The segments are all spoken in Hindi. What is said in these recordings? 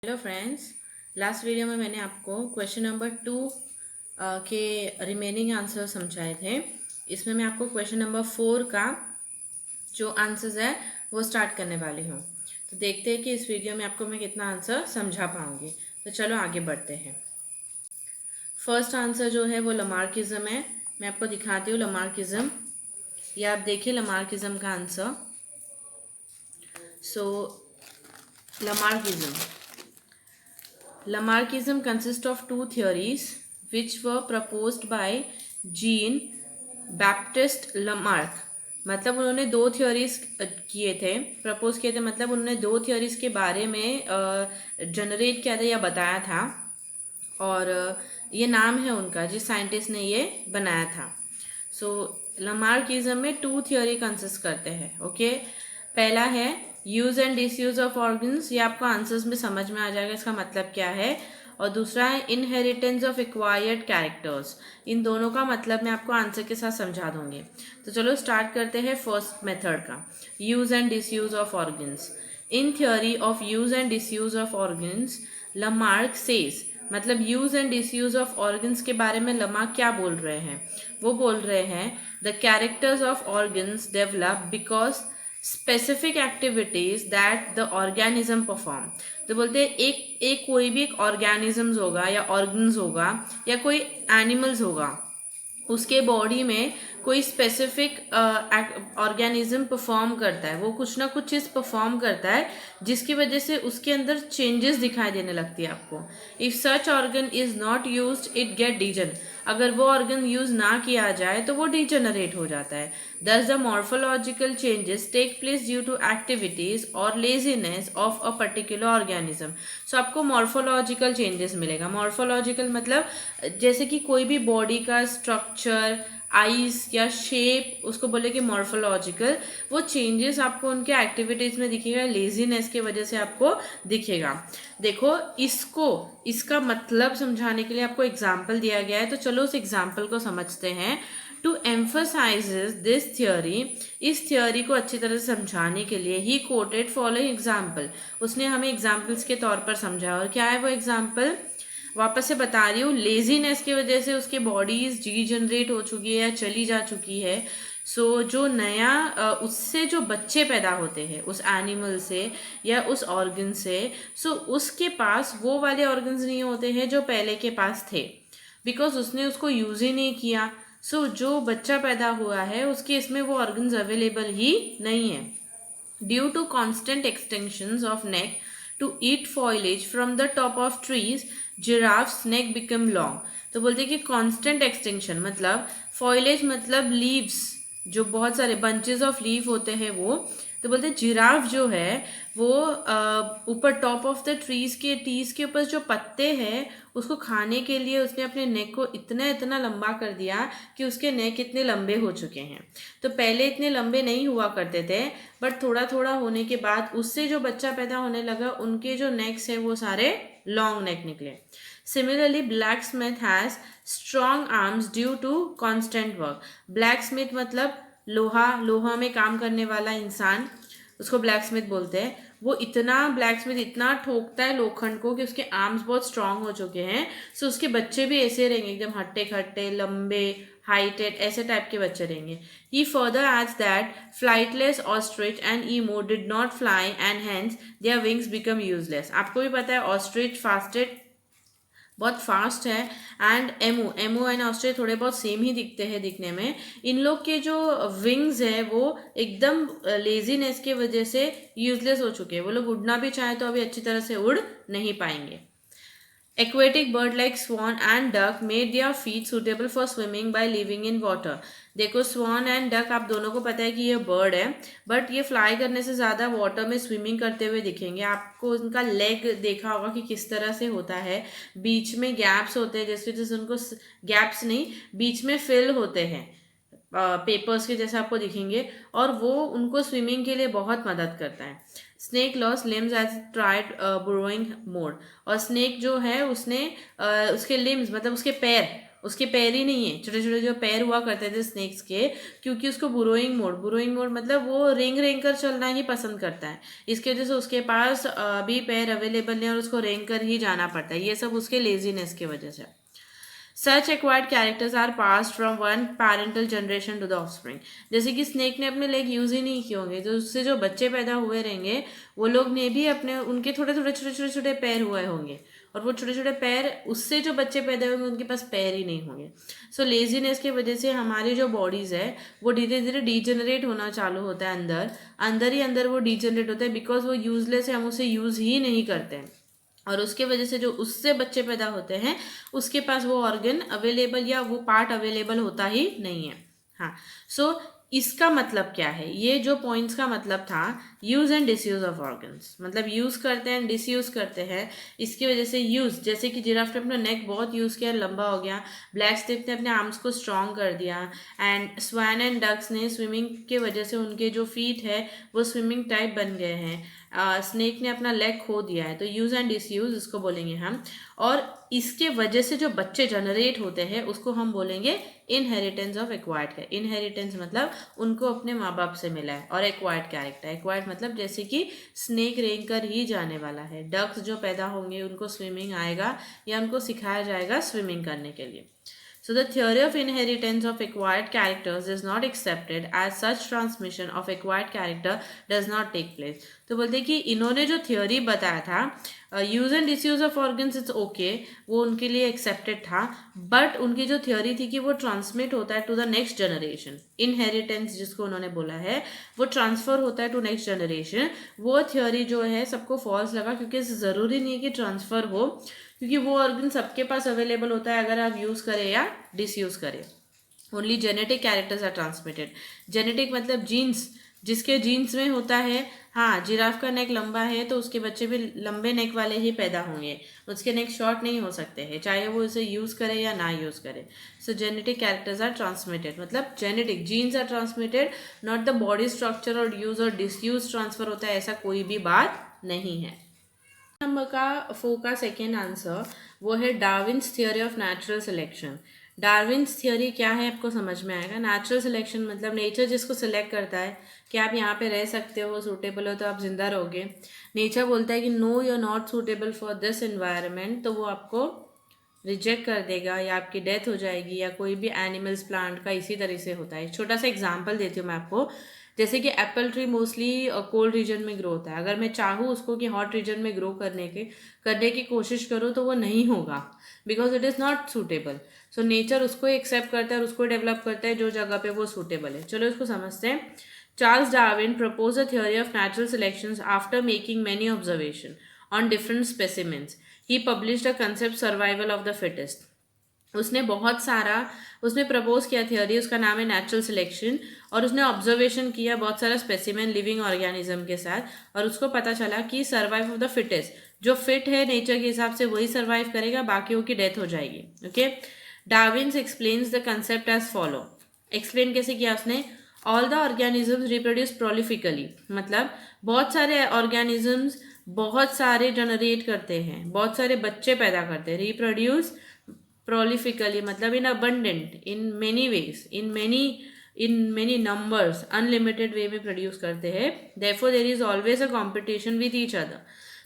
हेलो फ्रेंड्स, लास्ट वीडियो में मैंने आपको क्वेश्चन नंबर 2 के रिमेनिंग आंसर समझाए थे। इसमें मैं आपको क्वेश्चन नंबर 4 का जो आंसर्स है वो स्टार्ट करने वाली हूँ। तो देखते हैं कि इस वीडियो में आपको मैं कितना आंसर समझा पाऊँगी। तो चलो आगे बढ़ते हैं। फर्स्ट आंसर जो है वो लमार्किज्म है। मैं आपको दिखाती हूँ लमार्किज्म। ये आप देखिए लमार्किज्म का answer. So लमार्किज्म Lamarckism consists of two theories which were proposed by Jean Baptiste Lamarck। मतलब उन्होंने दो थ्योरीज किए थे, प्रपोज किए थे। मतलब उन्होंने दो थ्योरीज के बारे में जनरेट किया था या बताया था। और ये नाम है उनका जिस साइंटिस्ट ने ये बनाया था। सो लमार्किज्म में टू थ्योरी कंसिस्ट करते हैं। ओके, पहला है use and disuse of organs. ये आपको आंसर्स में समझ में आ जाएगा इसका मतलब क्या है। और दूसरा है इनहेरिटेंस ऑफ एक्वायर्ड कैरेक्टर्स। इन दोनों का मतलब मैं आपको आंसर के साथ समझा दूंगी। तो चलो स्टार्ट करते हैं फर्स्ट मेथड का, use and disuse of organs. In theory of use and disuse of organs Lamarck says, मतलब use and disuse of organs के बारे में लमार्क क्या बोल रहे हैं? वो बोल रहे हैं the characters of organs develop because specific activities that the organism perform. तो बोलते हैं एक कोई भी एक ऑर्गेनिजम्स होगा या ऑर्गन्स होगा या कोई एनिमल्स होगा, उसके बॉडी में कोई स्पेसिफिक ऑर्गेनिज्म परफॉर्म करता है, वो कुछ ना कुछ चीज़ परफॉर्म करता है जिसकी वजह से उसके अंदर चेंजेस दिखाई देने लगती है आपको। If such organ is not used it get डीजन। अगर वो ऑर्गन यूज ना किया जाए तो वो डिजेनरेट हो जाता है। Thus the morphological changes take place due to activities और laziness of a particular organism. So आपको मॉर्फोलॉजिकल चेंजेस मिलेगा। मॉर्फोलॉजिकल मतलब जैसे कि कोई भी बॉडी का स्ट्रक्चर, आइज या शेप, उसको बोले कि मॉर्फोलॉजिकल, वो चेंजेस आपको उनके एक्टिविटीज में दिखेगा, लेजीनेस की वजह से आपको दिखेगा। देखो इसका मतलब समझाने के लिए आपको एग्जाम्पल दिया गया है, तो चलो उस एग्जाम्पल को समझते हैं। टू एम्फोसाइज दिस थ्योरी, इस थ्योरी को अच्छी तरह से समझाने के लिए ही कोटेड फॉलोइंग एग्जाम्पल। उसने हमें एग्जाम्पल्स के तौर पर समझा। और क्या है वो एग्जाम्पल? वापस से बता रही हूँ, लेजीनेस की वजह से उसकी बॉडीज डीजनरेट हो चुकी है या चली जा चुकी है। सो जो नया उससे जो बच्चे पैदा होते हैं उस एनिमल से या उस ऑर्गन से, सो उसके पास वो वाले ऑर्गन्स नहीं होते हैं जो पहले के पास थे, बिकॉज उसने उसको यूज ही नहीं किया। सो जो बच्चा पैदा हुआ है उसके इसमें वो ऑर्गन्स अवेलेबल ही नहीं है। Due to constant extensions of neck to eat foliage from the top of trees, giraffes neck become long। तो बोलते हैं कि कांस्टेंट एक्सटेंशन मतलब फॉइलेज मतलब लीव्स, जो बहुत सारे बंचेस ऑफ लीव होते हैं वो। तो बोलते हैं जिराफ जो है वो ऊपर टॉप ऑफ द ट्रीज के ऊपर जो पत्ते हैं उसको खाने के लिए उसने अपने नेक को इतना इतना लंबा कर दिया कि उसके नेक इतने लंबे हो चुके हैं। तो पहले इतने लंबे नहीं हुआ करते थे, बट थोड़ा थोड़ा होने के बाद उससे जो बच्चा पैदा होने लगा उनके जो नेक्स है वो सारे लॉन्ग नेक निकले। Similarly blacksmith has strong arms due to constant work. Blacksmith मतलब लोहा में काम करने वाला इंसान, उसको ब्लैक स्मिथ बोलते हैं। वो ब्लैक स्मिथ इतना ठोकता है लोखंड को कि उसके आर्म्स बहुत स्ट्रांग हो चुके हैं। सो उसके बच्चे भी ऐसे रहेंगे, एकदम हट्टे खट्टे लंबे हाइटेड, ऐसे टाइप के बच्चे रहेंगे। He further adds that flightless ostrich and emu did not fly and hence their wings become useless. आपको भी पता है ऑस्ट्रिच बहुत फास्ट है, एंड एमो एंड ऑस्ट्रिच थोड़े बहुत सेम ही दिखते हैं दिखने में। इन लोग के जो विंग्स है वो एकदम लेजीनेस की वजह से यूजलेस हो चुके हैं। वो लोग उड़ना भी चाहे तो अभी अच्छी तरह से उड़ नहीं पाएंगे। Aquatic bird like swan and duck made their feet suitable for swimming by living in water। देखो swan and duck आप दोनों को पता है कि ये बर्ड है, बट ये फ्लाई करने से ज़्यादा वाटर में स्विमिंग करते हुए दिखेंगे। आपको उनका लेग देखा होगा कि किस तरह से होता है, बीच में गैप्स होते हैं, जैसे जैसे उनको गैप्स नहीं, बीच में फिल होते हैं पेपर्स के जैसे आपको दिखेंगे, और वो उनको स्विमिंग के लिए बहुत मदद करता है। Snake loss limbs as tried burrowing more. और स्नेक जो है उसने उसके लिम्स मतलब उसके पैर उसके पैर ही नहीं है, छोटे छोटे जो पैर हुआ करते थे स्नेक्स के, क्योंकि उसको बुरोइंग मोड मतलब वो रेंग रेंग कर चलना ही पसंद करता है, इसकी वजह से उसके पास भी पैर अवेलेबल नहीं और उसको रेंग कर ही जाना पड़ता है। ये सब उसके लेजीनेस की वजह से। Such acquired characters are passed from one parental generation to the offspring. जैसे कि स्नेक ने अपने लेग यूज ही नहीं किए होंगे, तो उससे जो बच्चे पैदा हुए रहेंगे वो लोग ने भी अपने उनके थोड़े थोड़े छोटे छोटे छोटे पैर हुए होंगे, और वो छोटे छोटे पैर उससे जो बच्चे पैदा होंगे उनके पास पैर ही नहीं होंगे। सो लेजीनेस की वजह से हमारी जो बॉडीज है वो धीरे धीरे डीजेनरेट होना चालू होता है, अंदर अंदर ही अंदर वो डीजेनरेट होता है, बिकॉज वो यूजलेस है, हम उसे यूज ही नहीं करते हैं, और उसके वजह से जो उससे बच्चे पैदा होते हैं उसके पास वो ऑर्गन अवेलेबल या वो पार्ट अवेलेबल होता ही नहीं है। हाँ, सो इसका मतलब क्या है, ये जो पॉइंट्स का मतलब था use and disuse of organs, मतलब यूज करते हैं डिसयूज करते हैं, इसकी वजह से यूज, जैसे कि जिराफ ने अपना नेक बहुत यूज किया, लंबा हो गया, ब्लैक स्टिप ने अपने आर्म्स को स्ट्रॉन्ग कर दिया, एंड स्वैन एंड डक्स ने स्विमिंग के वजह से उनके जो फीट है वो स्विमिंग टाइप बन गए हैं, स्नेक ने अपना लेग खो दिया है। तो यूज एंड डिसयूज इसको बोलेंगे हम, और इसके वजह से जो बच्चे जनरेट होते हैं उसको हम बोलेंगे इनहेरिटेंस ऑफ एक्वायर्ड। इनहेरिटेंस मतलब उनको अपने माँ बाप से मिला है, और एक्वायर्ड कैरेक्टर, एक्वायर्ड मतलब जैसे कि स्नेक रेंग कर ही जाने वाला है, डक्स जो पैदा होंगे उनको स्विमिंग आएगा या उनको सिखाया जाएगा स्विमिंग करने के लिए। So the theory of inheritance of acquired characters is not accepted as such transmission of acquired character does not take place. तो बोलते हैं कि इन्होंने जो थ्योरी बताया था use and disuse of organs it's okay, वो उनके लिए एक्सेप्टेड था, बट उनकी जो थ्योरी थी कि वो ट्रांसमिट होता है to the next generation, inheritance जिसको उन्होंने बोला है वो ट्रांसफर होता है टू नेक्स्ट जनरेशन, वो थ्योरी जो है सबको फॉल्स लगा, क्योंकि ज़रूरी नहीं है कि ट्रांसफ़र हो, क्योंकि वो ऑर्गन सबके पास अवेलेबल होता है अगर आप यूज़ करें या डिसयूज़ करें। Only genetic characters are transmitted. Genetic मतलब जीन्स, जिसके जीन्स में होता है, हाँ जिराफ का नेक लंबा है तो उसके बच्चे भी लंबे नेक वाले ही पैदा होंगे, उसके नेक शॉर्ट नहीं हो सकते हैं, चाहे वो इसे यूज़ करे या ना यूज़ करे। So genetic characters are transmitted, मतलब genetic genes are transmitted, not the body structure और यूज़ और डिसयूज ट्रांसफ़र होता है, ऐसा कोई भी बात नहीं है। नंबर का 4 का सेकेंड आंसर वो है Darwin's theory of natural selection. Darwin's theory क्या है आपको समझ में आएगा। नेचुरल सिलेक्शन मतलब नेचर जिसको सिलेक्ट करता है कि आप यहाँ पे रह सकते हो, सूटेबल हो तो आप जिंदा रहोगे। नेचर बोलता है कि no you are not suitable for this environment, तो वो आपको रिजेक्ट कर देगा या आपकी डेथ हो जाएगी, या कोई भी एनिमल्स प्लांट का इसी तरह से होता है। छोटा सा एग्जांपल देती हूँ मैं आपको, जैसे कि Apple tree mostly cold region में ग्रो होता है, अगर मैं चाहूँ उसको कि हॉट रीजन में ग्रो करने की कोशिश करूँ तो वो नहीं होगा, because it is not suitable. So nature उसको एक्सेप्ट करता है और उसको डेवलप करता है जो जगह पे वो सूटेबल है। चलो इसको समझते हैं। Charles Darwin propose a theory of natural selection after making many observation on different specimens. He published a concept survival of the fittest. उसने प्रपोज किया थियोरी, उसका नाम है नेचुरल सिलेक्शन, और उसने ऑब्जर्वेशन किया बहुत सारा स्पेसिमेन लिविंग ऑर्गेनिज्म के साथ, और उसको पता चला कि सर्वाइव ऑफ द फिटेस्ट, जो फिट है नेचर के हिसाब से वही सर्वाइव करेगा, बाकियों की डेथ हो जाएगी। Okay, Darwin's explains the concept as follow. Explain कैसे किया उसने? All the organisms reproduce prolifically, मतलब बहुत सारे ऑर्गेनिजम्स बहुत सारे जनरेट करते हैं, बहुत सारे बच्चे पैदा करते हैं। रिप्रोड्यूस prolifically मतलब in abundant, in many ways, in many numbers, unlimited way में प्रोड्यूस करते हैं। therefore there is always a competition with each other।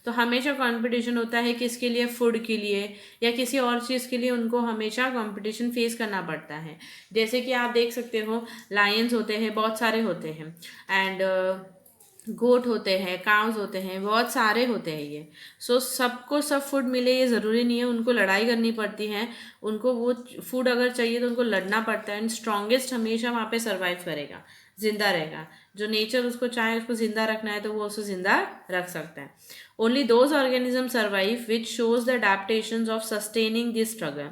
तो हमेशा कंपटीशन होता है किसके लिए? फूड के लिए या किसी और चीज़ के लिए, उनको हमेशा कंपटीशन फेस करना पड़ता है। जैसे कि आप देख सकते हो लायंस होते हैं, बहुत सारे होते हैं, एंड गोट होते हैं, काउस होते हैं, बहुत सारे होते हैं ये। सो सबको सब फूड मिले ये ज़रूरी नहीं है, उनको लड़ाई करनी पड़ती है, उनको वो फूड अगर चाहिए तो उनको लड़ना पड़ता है, एंड स्ट्रॉन्गेस्ट हमेशा वहाँ पे सर्वाइव करेगा, जिंदा रहेगा। जो नेचर उसको चाहे उसको जिंदा रखना है तो वो उसे जिंदा रख सकता है। Only those organism survive which shows the adaptations of sustaining this struggle.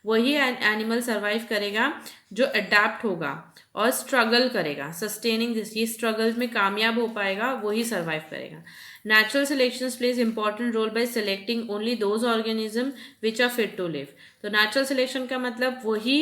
वही एनिमल सर्वाइव करेगा जो अडेप्ट होगा और स्ट्रगल करेगा, सस्टेनिंग दिस, ये स्ट्रगल में कामयाब हो पाएगा, वही सर्वाइव करेगा। Natural selection plays important role by selecting only those organism which are fit to live. तो नेचुरल सिलेक्शन का मतलब वही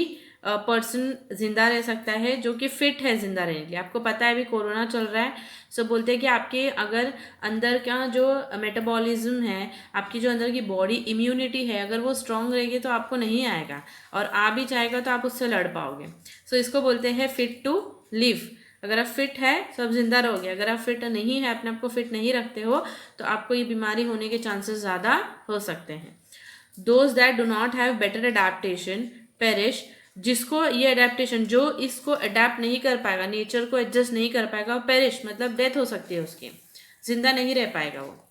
पर्सन जिंदा रह सकता है जो कि फिट है जिंदा रहने के लिए। आपको पता है अभी कोरोना चल रहा है, सो बोलते हैं कि आपके अगर अंदर का जो मेटाबॉलिज्म है, आपकी जो अंदर की बॉडी इम्यूनिटी है, अगर वो स्ट्रांग रहेगी तो आपको नहीं आएगा, और आ भी जाएगा तो आप उससे लड़ पाओगे। सो इसको बोलते हैं फिट टू लिव। अगर आप फिट है तो आप जिंदा रहोगे, अगर आप फिट नहीं है, अपने आप को फिट नहीं रखते हो, तो आपको ये बीमारी होने के चांसेस ज़्यादा हो सकते हैं। Those that do not have better adaptation perish. जिसको ये अडेप्टेशन, जो इसको अडेप्ट नहीं कर पाएगा, नेचर को एडजस्ट नहीं कर पाएगा, वो पेरिश मतलब डेथ हो सकती है उसकी, जिंदा नहीं रह पाएगा वो।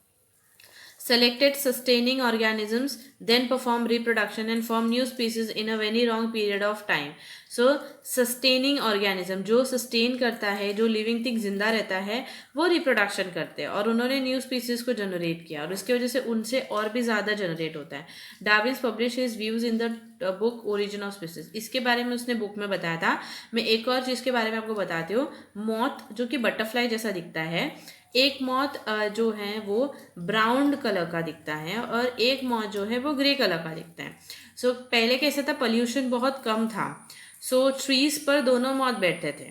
Selected sustaining organisms then perform reproduction and form new species in a very long period of time. So sustaining organism, जो sustain करता है, जो living thing जिंदा रहता है, वो reproduction करते हैं, और उन्होंने new species को generate किया, और उसकी वजह से उनसे और भी ज़्यादा generate होता है। Darwin published his views in the book Origin of Species। इसके बारे में उसने बुक में बताया था। मैं एक और चीज़ के बारे में आपको बताती हूँ। मॉथ जो कि बटरफ्लाई जैसा दिखता है, एक मॉथ जो है वो ब्राउन कलर का दिखता है, और एक मॉथ जो है वो ग्रे कलर का दिखता है। सो पहले कैसा था, पोल्यूशन बहुत कम था, सो ट्रीज पर दोनों मॉथ बैठते थे,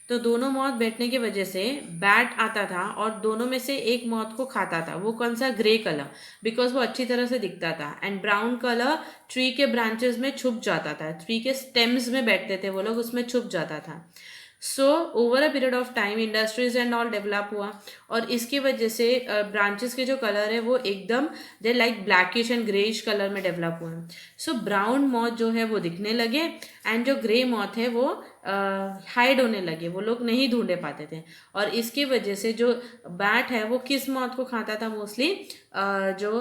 तो दोनों मॉथ बैठने की वजह से बैट आता था और दोनों में से एक मॉथ को खाता था। वो कौन सा, ग्रे कलर, बिकॉज वो अच्छी तरह से दिखता था। एंड ब्राउन कलर ट्री के ब्रांचेस में छुप जाता था, ट्री के स्टेम्स में बैठते थे वो लोग, उसमें छुप जाता था। So over a period of time industries and all develop हुआ, और इसकी वजह से ब्रांचेस के जो कलर है वो एकदम they like blackish and greyish colour में डेवलप हुए। सो ब्राउन मॉथ जो है वो दिखने लगे, एंड जो ग्रे मॉथ है वो हाइड होने लगे, वो लोग नहीं ढूंढे पाते थे। और इसकी वजह से जो बैट है वो किस मॉथ को खाता था, मोस्टली जो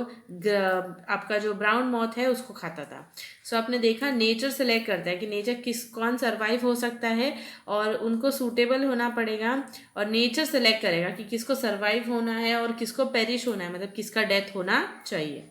आपका जो ब्राउन मॉथ है उसको खाता था। सो आपने देखा नेचर सेलेक्ट करता है कि नेचर कौन सर्वाइव हो सकता है, और उनको सूटेबल होना पड़ेगा, और नेचर सेलेक्ट करेगा कि किसको सर्वाइव होना है और किसको पेरिश होना है, मतलब किसका डेथ होना चाहिए।